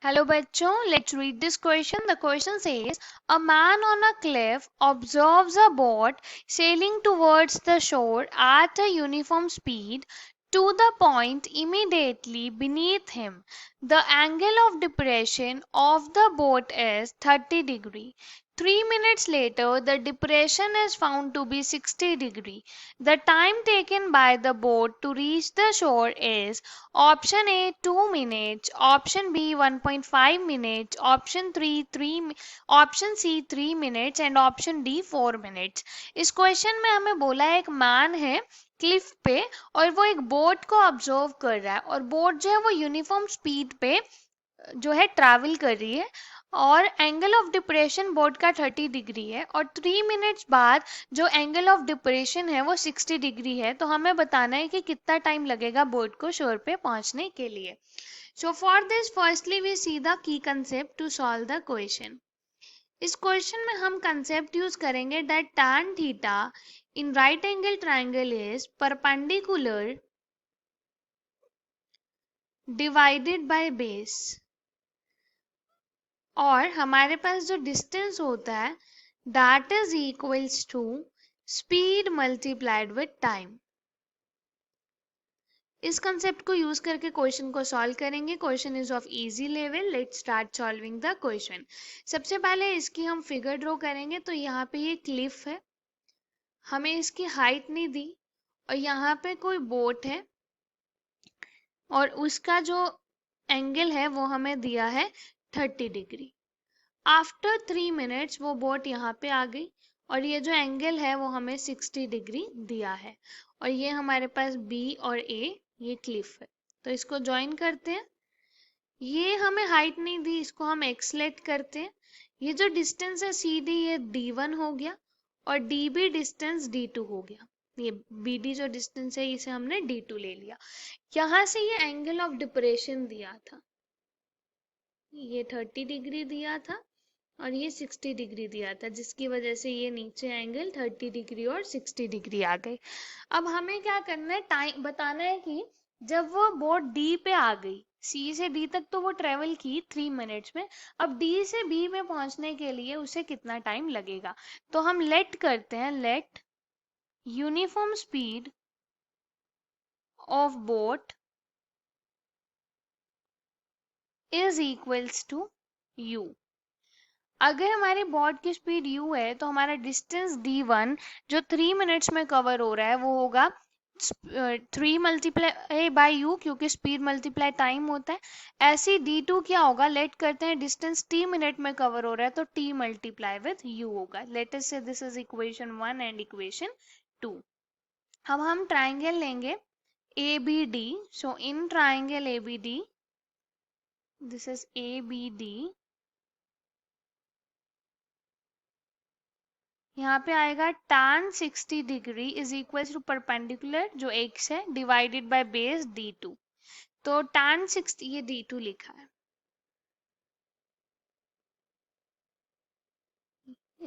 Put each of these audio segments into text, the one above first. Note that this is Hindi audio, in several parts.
Hello bachcho, let's read this question. The question says, a man on a cliff observes a boat sailing towards the shore at a uniform speed to the point immediately beneath him. The angle of depression of the boat is 30 degree. 3 minutes later, the depression is found to be 60 degree. The time taken by the boat to reach the shore is option A 2 minutes, option B 1.5 minutes, option C 3 minutes and option D 4 minutes. इस क्वेश्चन में हमें बोला है एक मैन है क्लिफ पे और वो एक बोट को ऑब्जर्व कर रहा है और बोट जो है वो यूनिफॉर्म स्पीड पे जो है ट्रैवल कर रही है और एंगल ऑफ डिप्रेशन बोर्ड का 30 डिग्री है और 3 मिनट्स बाद जो एंगल ऑफ डिप्रेशन है वो 60 डिग्री है। तो हमें बताना है कि कितना टाइम लगेगा बोट को शोर पे पहुंचने के लिए। So for this firstly we see the key concept to solve the question. इस क्वेश्चन में हम कंसेप्ट यूज करेंगे that tan theta in right angle triangle is perpendicular divided by base और हमारे पास जो डिस्टेंस होता है that is equals to speed multiplied with time. इस कंसेप्ट को यूज करके क्वेश्चन को सॉल्व करेंगे। Question is of easy level. Let's start solving the question. सबसे पहले इसकी हम फिगर ड्रॉ करेंगे। तो यहाँ पे ये क्लिफ है, हमें इसकी हाइट नहीं दी और यहाँ पे कोई बोट है और उसका जो एंगल है वो हमें दिया है 30 डिग्री। आफ्टर 3 मिनट्स वो बोट यहाँ पे आ गई और ये जो एंगल है वो हमें 60 डिग्री दिया है और ये हमारे पास B और A ये क्लिफ है। तो इसको ज्वाइन करते हैं। ये हमें हाइट नहीं दी, इसको हम x लेट करते हैं। ये जो डिस्टेंस है CD ये D1 हो गया और DB डिस्टेंस D2 हो गया। ये BD जो डिस्टेंस है इसे हमने D2 ले लिया। यहाँ से ये एंगल ऑफ डिप्रेशन दिया था, ये 30 डिग्री दिया था और ये 60 डिग्री दिया था, जिसकी वजह से ये नीचे एंगल 30 डिग्री और 60 डिग्री आ गई। अब हमें क्या करना है, टाइम बताना है कि जब वो बोट डी पे आ गई, सी से डी तक तो वो ट्रेवल की 3 मिनट्स में, अब डी से बी में पहुंचने के लिए उसे कितना टाइम लगेगा। तो हम लेट करते हैं, let uniform speed of boat is equals to U. अगर हमारी बोट की स्पीड u है तो हमारा डिस्टेंस d1 जो 3 मिनट्स में कवर हो रहा है वो होगा 3 मल्टीप्लाई बाई u, क्योंकि स्पीड मल्टीप्लाई टाइम होता है। ऐसे d2 क्या होगा, लेट करते हैं डिस्टेंस t मिनट में कवर हो रहा है तो t मल्टीप्लाई विथ u होगा। Let us say this is equation 1 and equation 2। अब हम ट्राइंगल लेंगे ABD। So in triangle ABD this is ABD, यहाँ पे आएगा tan 60 degree is equal to perpendicular जो x है डिवाइडेड बाय बेस d2। तो tan 60 ये d2 लिखा है,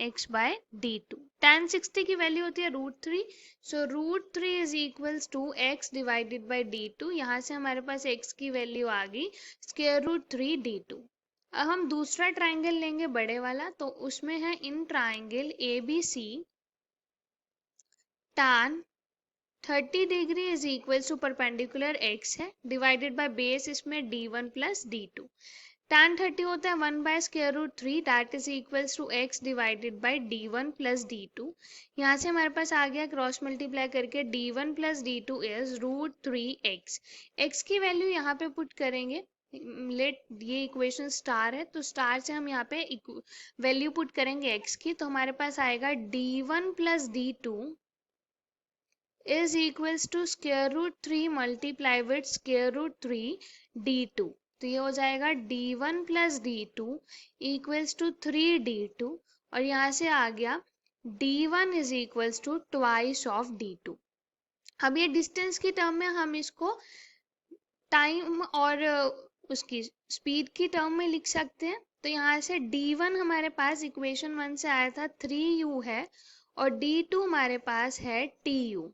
x बाय d2। tan 60 की वैल्यू होती है √3। So √3 is equals to x divided by d2। यहाँ से हमारे पास x की वैल्यू आ गई √3 d2। अब हम दूसरा ट्राइंगल लेंगे बड़े वाला, तो उसमें है in triangle ABC tan 30 degree is equal to perpendicular x है डिवाइडेड बाय बेस इसमें d1 प्लस d2। tan 30 होता है 1 बाय √3 that is equal to x divided by d1 plus d2। यहाँ से हमारे पास आ गया क्रॉस मल्टीप्लाई करके d1 plus d2 is √3x। x की वैल्यू यहाँ पे पुट करेंगे। लेट ये इक्वेशन स्टार है तो स्टार से हम यहाँ पे वैल्यू पुट करेंगे x की, तो हमारे पास आएगा d1 plus d2 is equals to √3 multiply with √3 d2। तो ये हो जाएगा d1 plus d2 equals to 3 d2 और यहाँ से आ गया d1 is equals to twice of d2। अब ये डिस्टेंस की टर्म में हम इसको टाइम और उसकी स्पीड की टर्म में लिख सकते हैं। तो यहाँ से d1 हमारे पास इक्वेशन 1 से आया था 3u है और d2 हमारे पास है tu।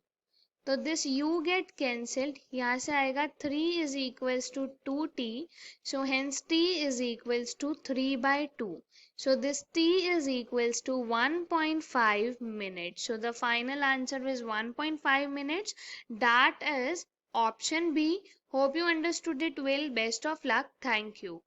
तो दिस u get cancelled, यहाँ से आएगा 3 is equals to 2t, so hence t is equals to 3 by 2. So this t is equals to 1.5 minutes. So the final answer is 1.5 minutes. That is option B. Hope you understood it well. Best of luck. Thank you.